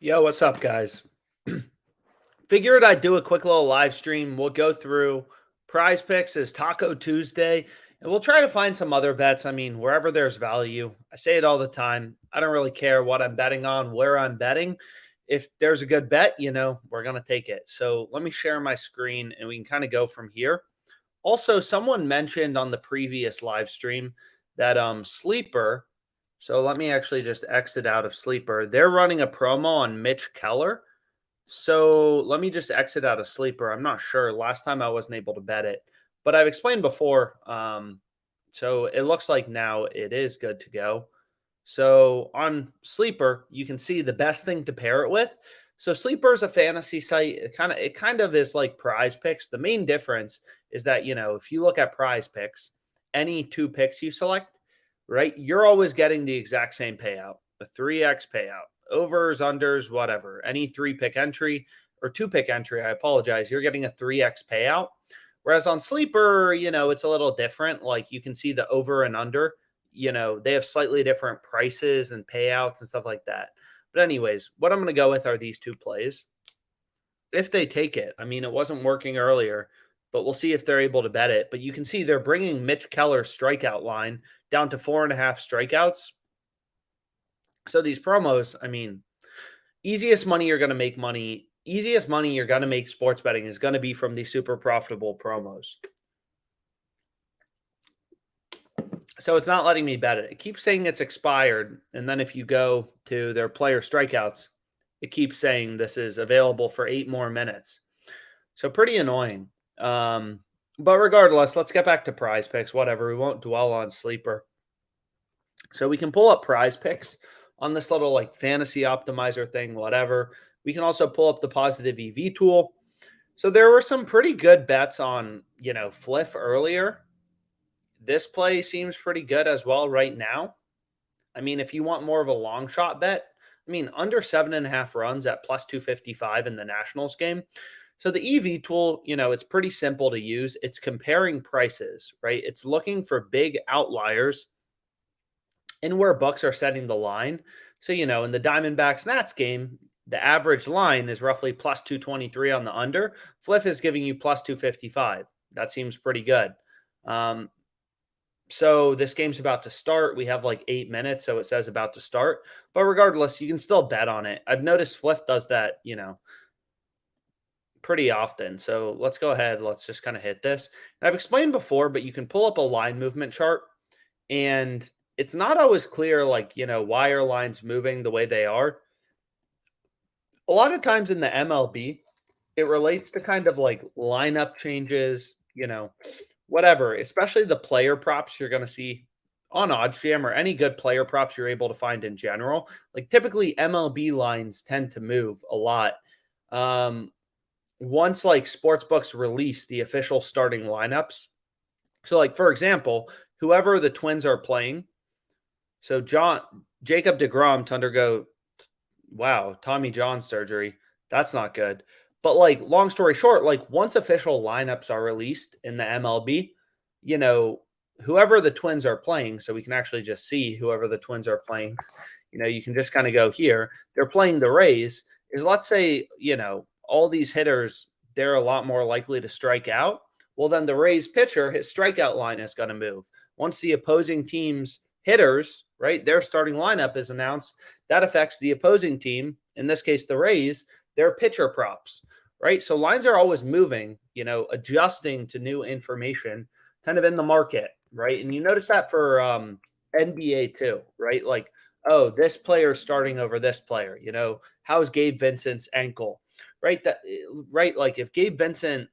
Yo, what's up, guys? Figured I'd do a quick little live stream. We'll go through prize picks as Taco Tuesday, and we'll try to find some other bets. I mean, wherever there's value, I say it all the time. I don't really care what I'm betting on, where I'm betting. If there's a good bet, we're going to take it. So let me share my screen and we can kind of go from here. Also, someone mentioned on the previous live stream that Sleeper, so let me actually just exit out of Sleeper. They're running a promo on Mitch Keller. So let me just exit out of Sleeper. I'm not sure. Last time I wasn't able to bet it, but I've explained before. So it looks like now it is good to go. So on Sleeper, you can see the best thing to pair it with. So Sleeper is a fantasy site. It kind of is like Prize Picks. The main difference is that, if you look at Prize Picks, any two picks you select, right, you're always getting the exact same payout, a 3x payout, overs, unders, whatever. Any three pick entry or two pick entry, I apologize, you're getting a 3x payout. Whereas on Sleeper, it's a little different. Like you can see the over and under, they have slightly different prices and payouts and stuff like that. But anyways, what I'm going to go with are these two plays. If they take it, I mean, it wasn't working earlier, but we'll see if they're able to bet it. But you can see they're bringing Mitch Keller's strikeout line down to 4.5 strikeouts. So these promos, I mean, easiest money you're going to make sports betting is going to be from these super profitable promos. So it's not letting me bet it. It keeps saying it's expired. And then if you go to their player strikeouts, it keeps saying this is available for 8 more minutes. So pretty annoying. But regardless, let's get back to prize picks. Whatever. We won't dwell on Sleeper. So we can pull up prize picks on this little like fantasy optimizer thing, whatever. We can also pull up the positive EV tool. So there were some pretty good bets on, Fliff earlier. This play seems pretty good as well right now. I mean, if you want more of a long shot bet, I mean, under 7.5 runs at plus 255 in the Nationals game. So the EV tool, it's pretty simple to use. It's comparing prices, right? It's looking for big outliers and where books are setting the line. So, in the Diamondbacks Nats game, the average line is roughly plus 223 on the under. Fliff is giving you plus 255. That seems pretty good. So this game's about to start. We have like 8 minutes, so it says about to start. But regardless, you can still bet on it. I've noticed Fliff does that, pretty often. So let's go ahead. Let's just kind of hit this. And I've explained before, but you can pull up a line movement chart, and it's not always clear, like, why are lines moving the way they are. A lot of times in the MLB, it relates to kind of like lineup changes, whatever, especially the player props you're going to see on OddsJam or any good player props you're able to find in general. Like typically MLB lines tend to move a lot. Once like sportsbooks release the official starting lineups. So like, for example, whoever the Twins are playing. So Jacob deGrom to undergo, Tommy John surgery. That's not good. But like, long story short, like once official lineups are released in the MLB, whoever the Twins are playing, so we can actually just see whoever the Twins are playing, you can just kind of go here. They're playing the Rays. Is let's say, all these hitters, they're a lot more likely to strike out. Well, then the Rays pitcher, his strikeout line is going to move. Once the opposing team's hitters, right, their starting lineup is announced, that affects the opposing team, in this case, the Rays, their pitcher props, right? So lines are always moving, adjusting to new information kind of in the market, right? And you notice that for NBA too, right? Like, oh, this player is starting over this player, how's Gabe Vincent's ankle, right? Right? Like if Gabe Vincent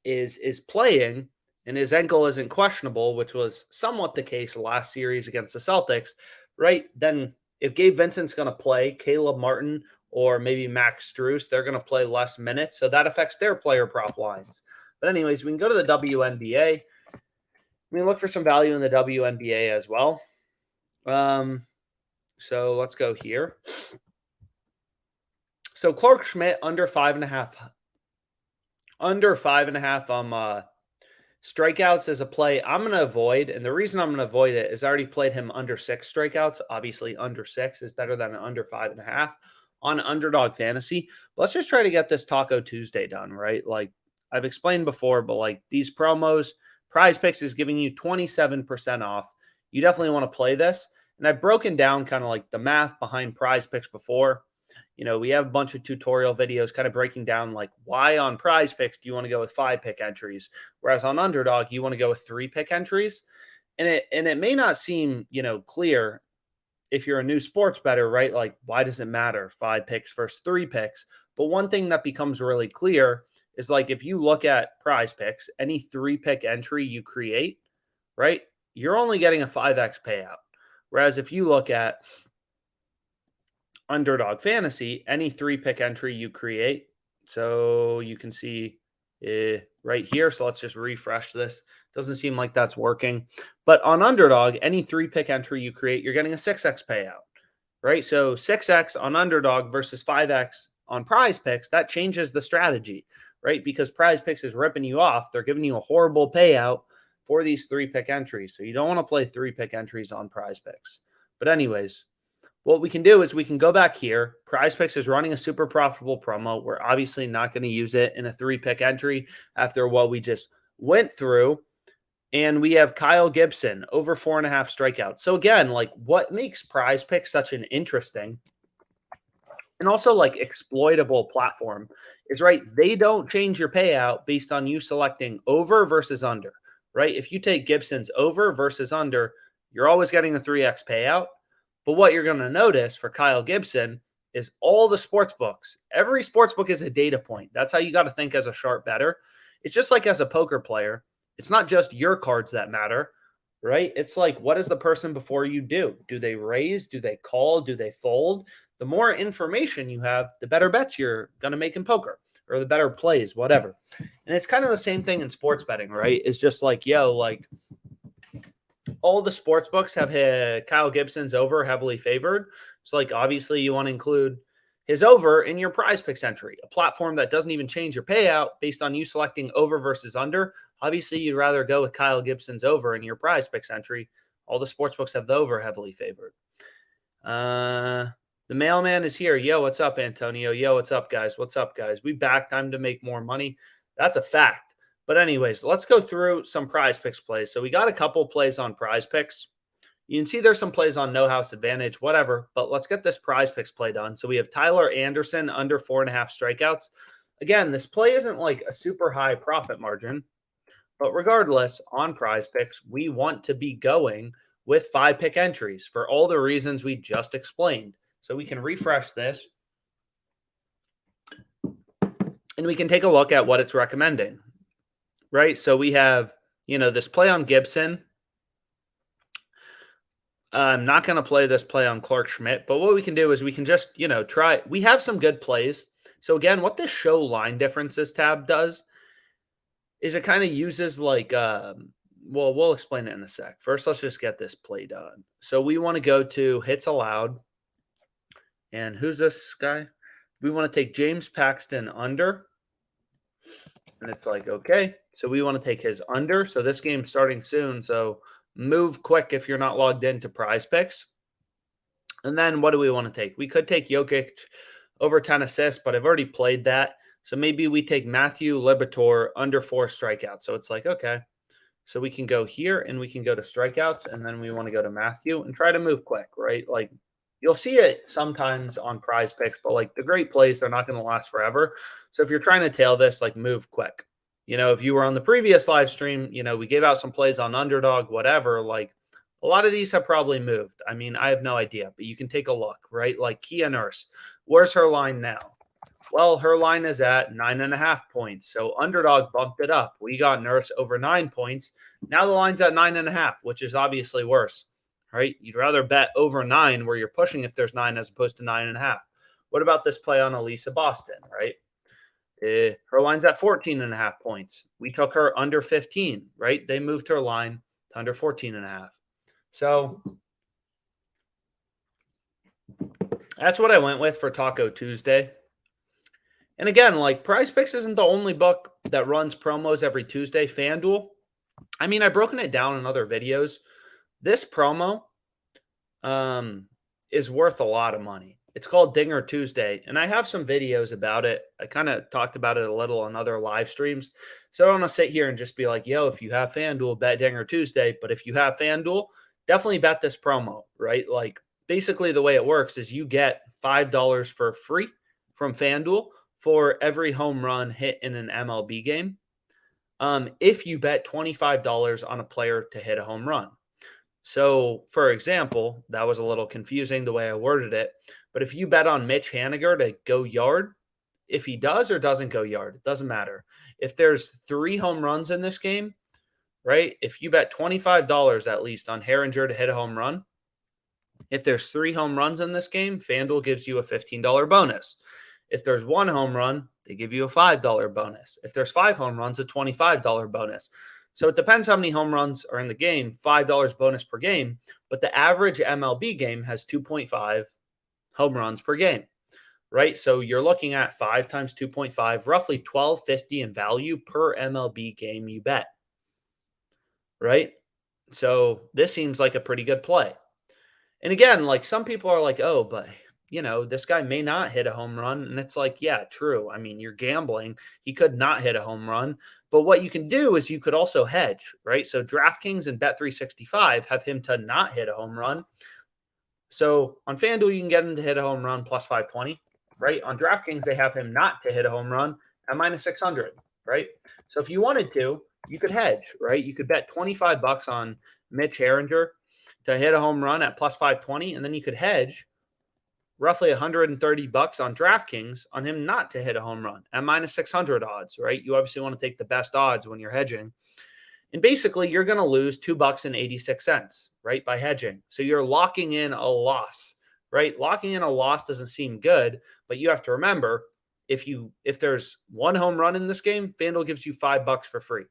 is playing and his ankle isn't questionable, which was somewhat the case last series against the Celtics, right? Then if Gabe Vincent's going to play, Caleb Martin or maybe Max Strus, they're going to play less minutes. So that affects their player prop lines. But anyways, we can go to the WNBA. We can look for some value in the WNBA as well. So let's go here. So Clark Schmidt under 5.5 strikeouts is a play I'm going to avoid. And the reason I'm going to avoid it is I already played him under 6 strikeouts. Obviously, under 6 is better than under 5.5. on Underdog Fantasy. Let's just try to get this Taco Tuesday done, right? Like I've explained before, but like these promos, PrizePicks is giving you 27% off. You definitely want to play this. And I've broken down kind of like the math behind PrizePicks before. We have a bunch of tutorial videos kind of breaking down like why on PrizePicks do you want to go with 5-pick entries, whereas on Underdog you want to go with 3-pick entries. And it may not seem, clear if you're a new sports bettor, right? Like, why does it matter 5 picks versus 3 picks? But one thing that becomes really clear is like if you look at PrizePicks, any 3-pick entry you create, right? You're only getting a 5x payout. Whereas if you look at Underdog Fantasy, any 3-pick entry you create, so you can see right here. So let's just refresh this. Doesn't seem like that's working. But on Underdog, any 3-pick entry you create, you're getting a 6x payout, right? So 6x on Underdog versus 5x on PrizePicks, that changes the strategy, right? Because PrizePicks is ripping you off. They're giving you a horrible payout for these 3-pick entries. So you don't want to play 3-pick entries on PrizePicks. But anyways, what we can do is we can go back here. PrizePicks is running a super profitable promo. We're obviously not going to use it in a 3-pick entry after what we just went through. And we have Kyle Gibson over 4.5 strikeouts. So again, like what makes PrizePicks such an interesting and also like exploitable platform is, right, they don't change your payout based on you selecting over versus under, right? If you take Gibson's over versus under, you're always getting the 3x payout. But what you're going to notice for Kyle Gibson is all the sports books. Every sports book is a data point. That's how you got to think as a sharp bettor. It's just like as a poker player. It's not just your cards that matter, right? It's like, what does the person before you do? Do they raise? Do they call? Do they fold? The more information you have, the better bets you're going to make in poker, or the better plays, whatever. And it's kind of the same thing in sports betting, right? It's just like, like all the sports books have Kyle Gibson's over heavily favored. So like obviously you want to include his over in your PrizePicks entry, a platform that doesn't even change your payout based on you selecting over versus under. Obviously you'd rather go with Kyle Gibson's over in your PrizePicks entry. All the sports books have the over heavily favored. The mailman is here. Yo, what's up, Antonio? Yo, what's up, guys? What's up, guys? We back. Time to make more money. That's a fact. But anyways, let's go through some PrizePicks plays. So we got a couple plays on PrizePicks. You can see there's some plays on No House Advantage, whatever. But let's get this PrizePicks play done. So we have Tyler Anderson under 4.5 strikeouts. Again, this play isn't like a super high profit margin. But regardless, on PrizePicks, we want to be going with 5-pick entries for all the reasons we just explained. So we can refresh this. And we can take a look at what it's recommending. Right, so we have, this play on Gibson. I'm not going to play this play on Clark Schmidt, but what we can do is we can just, try. We have some good plays. So again, what this show line differences tab does is it kind of uses like, we'll explain it in a sec. First, let's just get this play done. So we want to go to hits allowed. And who's this guy? We want to take James Paxton under. And it's like, okay, so we want to take his under. So this game's starting soon. So move quick if you're not logged into PrizePicks. And then what do we want to take? We could take Jokic over 10 assists, but I've already played that. So maybe we take Matthew Liberatore under 4 strikeouts. So it's like, okay, so we can go here and we can go to strikeouts. And then we want to go to Matthew and try to move quick, right? Like you'll see it sometimes on PrizePicks, but like the great plays, they're not going to last forever. So if you're trying to tail this, like move quick. If you were on the previous live stream, we gave out some plays on Underdog, whatever, like a lot of these have probably moved. I mean, I have no idea, but you can take a look, right? Like Kia Nurse, where's her line now? Well, her line is at 9.5 points. So Underdog bumped it up. We got Nurse over 9 points. Now the line's at 9.5, which is obviously worse, right? You'd rather bet over 9 where you're pushing if there's 9 as opposed to 9.5. What about this play on Elisa Boston, right? Her line's at 14.5 points. We took her under 15, right? They moved her line to under 14.5. So that's what I went with for Taco Tuesday. And again, like PrizePicks isn't the only book that runs promos every Tuesday. FanDuel, I mean, I've broken it down in other videos. This promo is worth a lot of money. It's called Dinger Tuesday, and I have some videos about it. I kind of talked about it a little on other live streams. So I don't want to sit here and just be like, yo, if you have FanDuel, bet Dinger Tuesday. But if you have FanDuel, definitely bet this promo, right? Like basically the way it works is you get $5 for free from FanDuel for every home run hit in an MLB game. If you bet $25 on a player to hit a home run. So, for example, that was a little confusing the way I worded it. But if you bet on Mitch Haniger to go yard, if he does or doesn't go yard, it doesn't matter. If there's 3 home runs in this game, right? If you bet $25 at least on Haringer to hit a home run, if there's 3 home runs in this game, FanDuel gives you a $15 bonus. If there's 1 home run, they give you a $5 bonus. If there's 5 home runs, a $25 bonus. So it depends how many home runs are in the game, $5 bonus per game. But the average MLB game has 2.5 home runs per game, right? So you're looking at 5 times 2.5, roughly $12.50 in value per MLB game you bet, right? So this seems like a pretty good play. And again, like some people are like, oh, but this guy may not hit a home run. And it's like, yeah, true. I mean, you're gambling. He could not hit a home run. But what you can do is you could also hedge, right? So DraftKings and Bet365 have him to not hit a home run. So on FanDuel, you can get him to hit a home run plus 520, right? On DraftKings, they have him not to hit a home run at minus 600, right? So if you wanted to, you could hedge, right? You could bet $25 on Mitch Haringer to hit a home run at plus 520, and then you could hedge roughly $130 on DraftKings on him not to hit a home run at minus 600 odds, right? You obviously want to take the best odds when you're hedging. And basically, you're going to lose $2.86, right, by hedging. So you're locking in a loss, right? Locking in a loss doesn't seem good, but you have to remember if there's 1 home run in this game, FanDuel gives you $5 for free.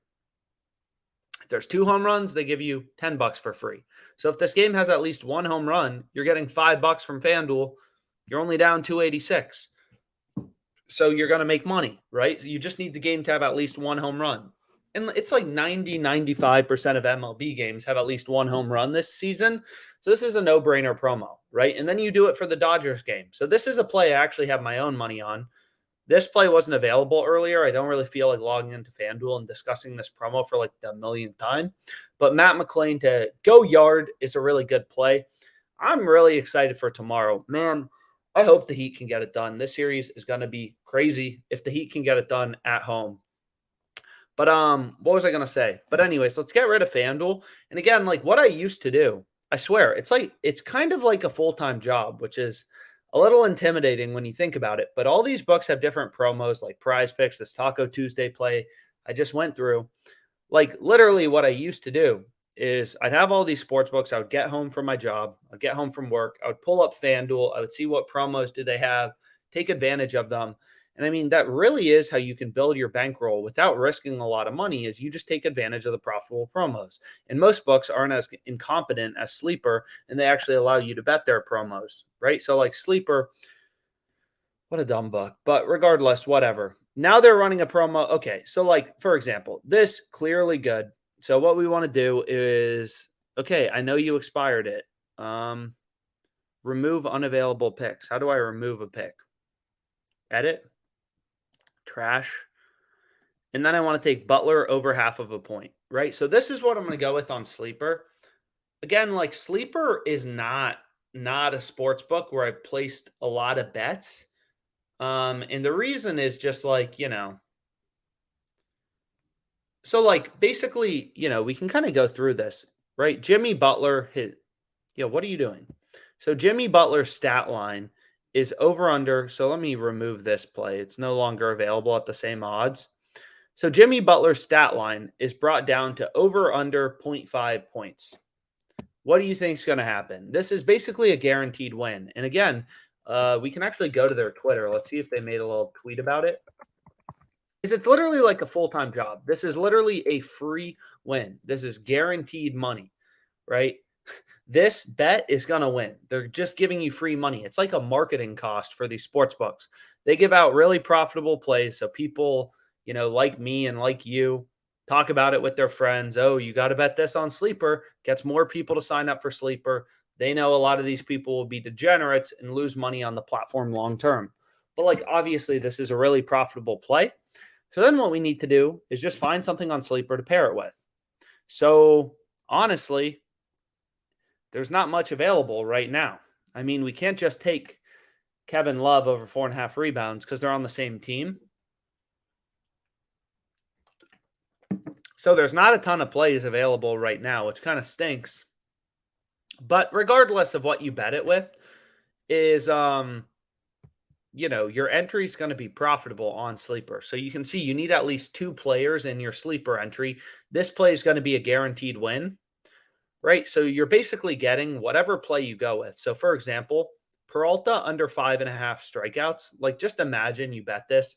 If there's 2 home runs, they give you $10 for free. So if this game has at least 1 home run, you're getting $5 from FanDuel. You're only down 286. So you're going to make money, right? You just need the game to have at least 1 home run. And it's like 95% of MLB games have at least 1 home run this season. So this is a no-brainer promo, right? And then you do it for the Dodgers game. So this is a play I actually have my own money on. This play wasn't available earlier. I don't really feel like logging into FanDuel and discussing this promo for like the millionth time. But Matt McLain to go yard is a really good play. I'm really excited for tomorrow. Man, I hope the Heat can get it done. This series is going to be crazy if the Heat can get it done at home. But what was I going to say? But anyways, let's get rid of FanDuel. And again, like what I used to do, I swear, it's kind of like a full-time job, which is a little intimidating when you think about it. But all these books have different promos like PrizePicks, this Taco Tuesday play I just went through. Like literally what I used to do is I'd have all these sports books. I would get home from my job. I'd get home from work. I would pull up FanDuel. I would see what promos do they have, take advantage of them. And I mean, that really is how you can build your bankroll without risking a lot of money is you just take advantage of the profitable promos. And most books aren't as incompetent as Sleeper, and they actually allow you to bet their promos, right? So like Sleeper, what a dumb book. But regardless, whatever. Now they're running a promo. Okay, so like, for example, this clearly good. So what we want to do is, okay, I know you expired it. Remove unavailable picks. How do I remove a pick? Edit. Trash. And then I want to take Butler over half of a point, right? So this is what I'm going to go with on Sleeper. Again, like Sleeper is not a sports book where I've placed a lot of bets. And the reason is just like, so like basically, we can kind of go through this, right? Jimmy Butler, what are you doing? So Jimmy Butler's stat line is over under. So let me remove this play. It's no longer available at the same odds. So Jimmy Butler's stat line is brought down to over under 0.5 points. What do you think is going to happen? This is basically a guaranteed win. And again, we can actually go to their Twitter. Let's see if they made a little tweet about it. It's literally like a full-time job. This is literally a free win. This is guaranteed money, right? This bet is going to win. They're just giving you free money. It's like a marketing cost for these sports books. They give out really profitable plays. So people, like me and like you, talk about it with their friends. Oh, you got to bet this on Sleeper. Gets more people to sign up for Sleeper. They know a lot of these people will be degenerates and lose money on the platform long term. But like obviously this is a really profitable play. So then what we need to do is just find something on Sleeper to pair it with. So honestly, there's not much available right now. I mean, we can't just take Kevin Love over 4.5 rebounds because they're on the same team. So there's not a ton of plays available right now, which kind of stinks. But regardless of what you bet it with, is your entry is going to be profitable on Sleeper. So you can see you need at least 2 players in your Sleeper entry. This play is going to be a guaranteed win, right? So you're basically getting whatever play you go with. So for example, Peralta under 5.5 strikeouts. Like just imagine you bet this.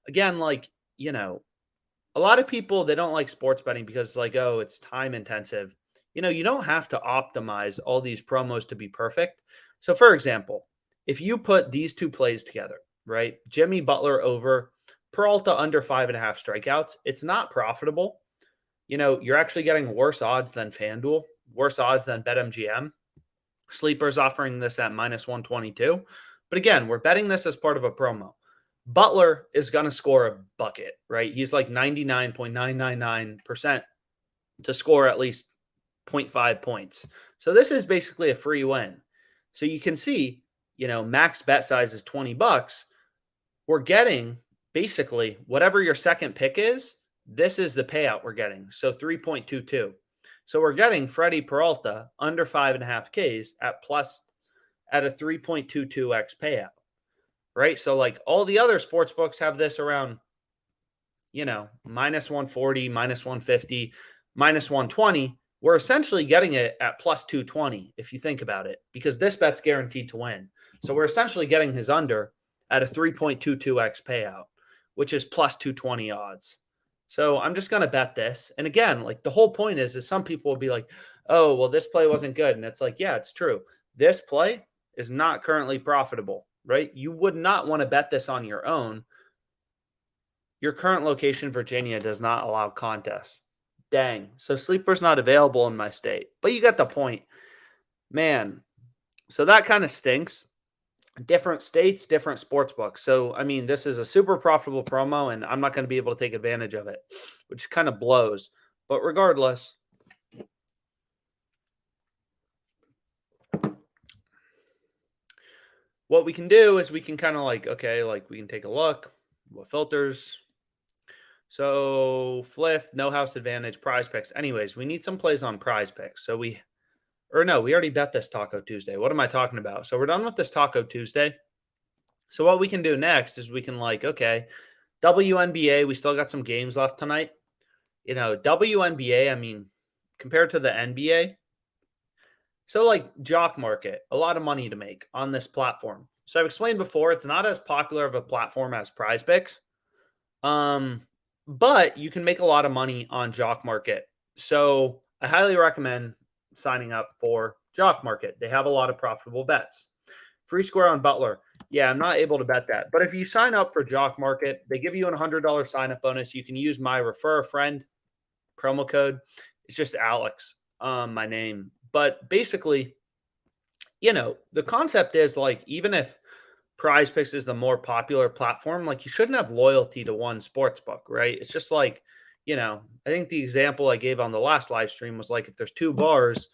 Again, a lot of people, they don't like sports betting because it's like, oh, it's time intensive. You don't have to optimize all these promos to be perfect. So for example, if you put these 2 plays together, right? Jimmy Butler over, Peralta under 5.5 strikeouts, it's not profitable. You're actually getting worse odds than FanDuel, worse odds than BetMGM. Sleeper's offering this at -122. But again, we're betting this as part of a promo. Butler is going to score a bucket, right? He's like 99.999% to score at least 0.5 points. So this is basically a free win. So you can see, max bet size is $20. We're getting basically whatever your second pick is, this is the payout we're getting. So 3.22. So we're getting Freddie Peralta under 5.5 Ks at a 3.22x payout, right? So like all the other sports books have this around, -140, -150, -120. We're essentially getting it at +220 if you think about it, because this bet's guaranteed to win. So we're essentially getting his under at a 3.22x payout, which is +220 odds. So I'm just going to bet this. And again, like the whole point is some people will be like, oh, well, this play wasn't good. And it's like, yeah, it's true. This play is not currently profitable, right? You would not want to bet this on your own. Your current location, Virginia, does not allow contests. Dang. So Sleeper's not available in my state. But you get the point. Man. So that kind of stinks. Different states, different sports books. So, I mean, this is a super profitable promo, and I'm not going to be able to take advantage of it, which kind of blows. But regardless, what we can do is we can kind of we can take a look. What filters? So, Fliff, no house advantage, PrizePicks. Anyways, we need some plays on PrizePicks. So we already bet this Taco Tuesday. What am I talking about? So we're done with this Taco Tuesday. So what we can do next is we can WNBA, we still got some games left tonight. WNBA, I mean, compared to the NBA. So Jock Market, a lot of money to make on this platform. So I've explained before, it's not as popular of a platform as PrizePicks. But you can make a lot of money on Jock Market. So I highly recommend signing up for Jock Market. They have a lot of profitable bets. Free square on Butler. Yeah, I'm not able to bet that. But if you sign up for Jock Market, they give you a $100 sign-up bonus. You can use my refer a friend promo code. It's just Alex, my name. But basically, the concept is even if PrizePicks is the more popular platform, you shouldn't have loyalty to one sports book, right? It's just I think the example I gave on the last live stream was if there's 2 bars,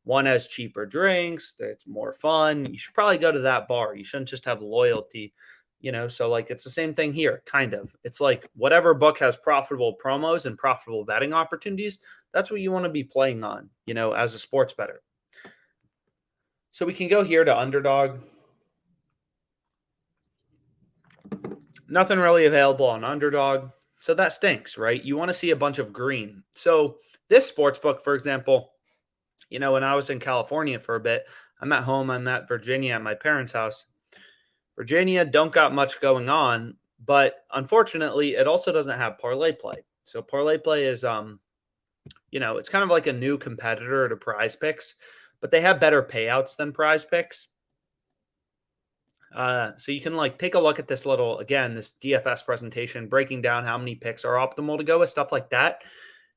one has cheaper drinks, it's more fun, you should probably go to that bar. You shouldn't just have loyalty, so it's the same thing here, kind of. It's whatever book has profitable promos and profitable betting opportunities, that's what you want to be playing on, as a sports bettor. So we can go here to underdog. Nothing really available on underdog. So that stinks, right? You want to see a bunch of green. So this sports book, for example, when I was in California for a bit, I'm at home, I'm at Virginia at my parents' house. Virginia don't got much going on, but unfortunately, it also doesn't have parlay play. So parlay play is, it's kind of like a new competitor to PrizePicks, but they have better payouts than PrizePicks. So you can take a look at this this DFS presentation, breaking down how many picks are optimal to go with, stuff like that.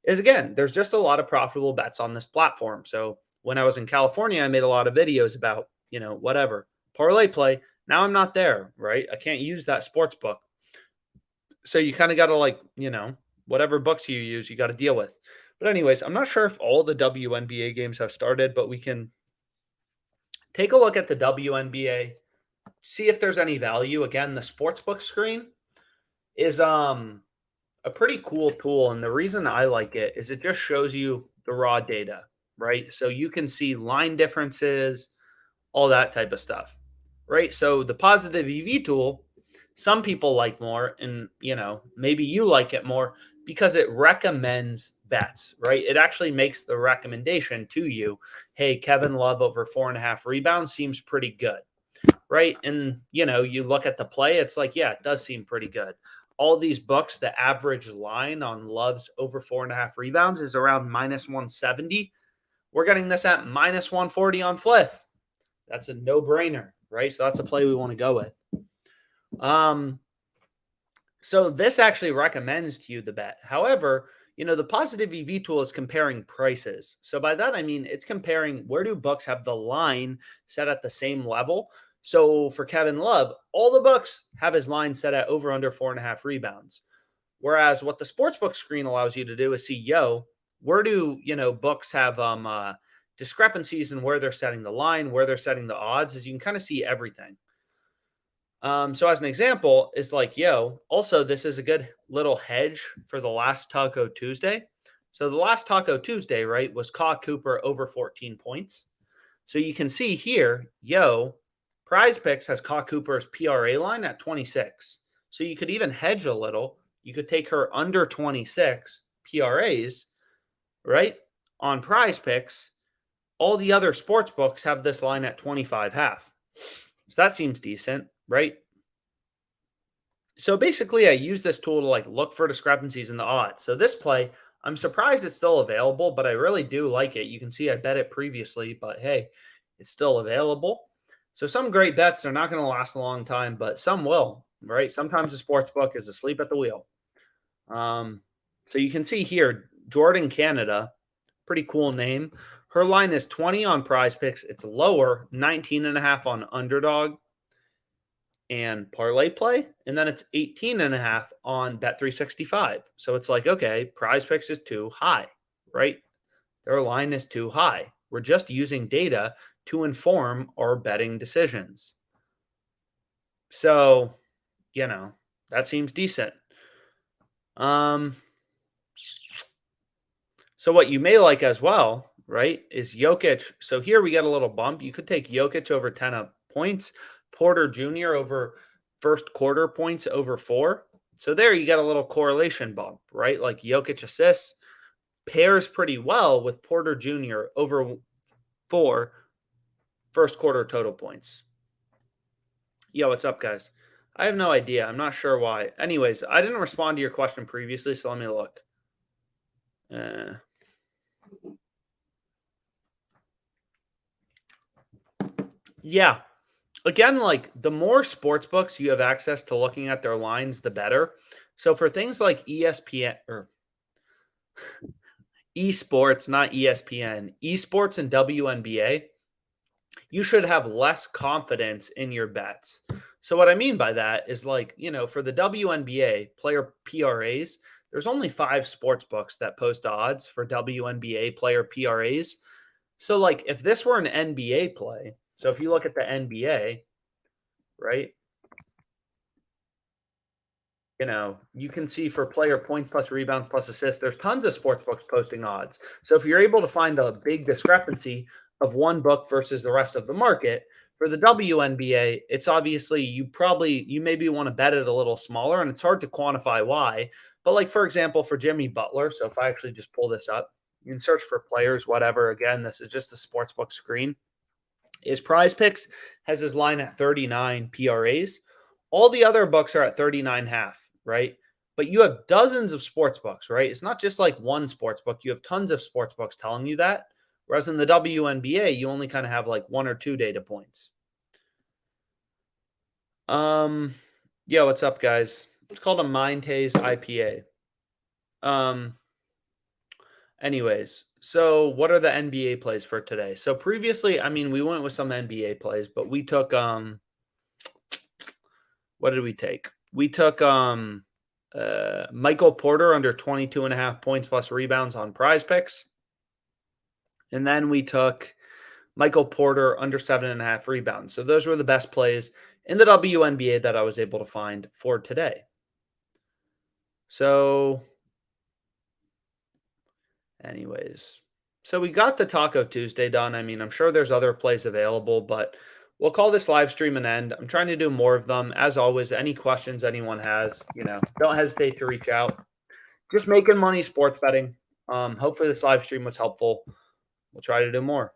Is again, there's just a lot of profitable bets on this platform. So when I was in California, I made a lot of videos about, whatever, parlay play. Now I'm not there, right? I can't use that sports book. So you kind of got to whatever books you use, you got to deal with. But anyways, I'm not sure if all the WNBA games have started, but we can take a look at the WNBA, see if there's any value. Again, the sportsbook screen is a pretty cool tool, and the reason I like it is it just shows you the raw data, right? So you can see line differences, all that type of stuff, right? So the positive EV tool, some people like more, and maybe you like it more because it recommends bets, right? It actually makes the recommendation to you. Hey, Kevin Love over 4.5 rebounds seems pretty good, right? And you look at the play, it's like, yeah, it does seem pretty good. All these books, the average line on Love's over 4.5 rebounds is around minus 170. We're getting this at minus 140 on Fliff. That's a no-brainer, right? So that's a play we want to go with. So this actually recommends to you the bet. However, the positive EV tool is comparing prices. So by that, I mean, it's comparing where do books have the line set at the same level. So for Kevin Love, all the books have his line set at over under 4.5 rebounds. Whereas what the sportsbook screen allows you to do is see, where do, books have discrepancies in where they're setting the line, where they're setting the odds, is you can kind of see everything. So as an example, is like, also this is a good little hedge for the last Taco Tuesday. So the last Taco Tuesday, right, was Ka Cooper over 14 points. So you can see here, PrizePicks has Ka Cooper's PRA line at 26. So you could even hedge a little. You could take her under 26 PRAs, right, on PrizePicks. All the other sports books have this line at 25.5. So that seems decent, right? So basically, I use this tool to look for discrepancies in the odds. So this play, I'm surprised it's still available, but I really do like it. You can see I bet it previously, but hey, it's still available. So some great bets, they're not going to last a long time, but some will, right? Sometimes the sports book is asleep at the wheel. So you can see here, Jordan Canada, pretty cool name. Her line is 20 on PrizePicks. It's lower, 19.5 on Underdog and Parlay Play, and then it's 18.5 on Bet365. So it's like, okay, PrizePicks is too high, right? Their line is too high. We're just using data to inform our betting decisions. So, that seems decent. So what you may like as well, right, is Jokic. So here we get a little bump. You could take Jokic over 10 points, Porter Jr. over first quarter points over 4. So there you get a little correlation bump, right? Like Jokic assists pairs pretty well with Porter Jr. over 4 first quarter total points. Yo, what's up, guys? I have no idea. I'm not sure why. Anyways, I didn't respond to your question previously, so let me look. Yeah. Again, the more sports books you have access to looking at their lines, the better. So for things like ESPN or esports, not ESPN, esports and WNBA, you should have less confidence in your bets. So what I mean by that is for the WNBA player PRAs, there's only 5 sports books that post odds for WNBA player PRAs. So if this were an NBA play, so if you look at the NBA, right? You can see for player points plus rebounds plus assists, there's tons of sports books posting odds. So if you're able to find a big discrepancy of one book versus the rest of the market, for the WNBA, it's obviously you maybe want to bet it a little smaller, and it's hard to quantify why. But for example, for Jimmy Butler, so if I actually just pull this up, you can search for players, whatever. Again, this is just the sportsbook screen. Is PrizePicks has his line at 39 PRAs. All the other books are at 39.5, right? But you have dozens of sports books, right? It's not just one sports book. You have tons of sports books telling you that. Whereas in the WNBA, you only kind of have 1 or 2 data points. Yeah, what's up, guys? It's called a Mind Haze IPA. Anyways, So, what are the NBA plays for today? So previously, I mean, we went with some NBA plays, but we took what did we take? We took Michael Porter under 22.5 points plus rebounds on PrizePicks. And then we took Michael Porter under 7.5 rebounds. So those were the best plays in the WNBA that I was able to find for today. So, anyways, so we got the Taco Tuesday done. I mean, I'm sure there's other plays available, but we'll call this live stream an end. I'm trying to do more of them. As always, any questions anyone has, don't hesitate to reach out. Just making money sports betting. Hopefully this live stream was helpful. We'll try to do more.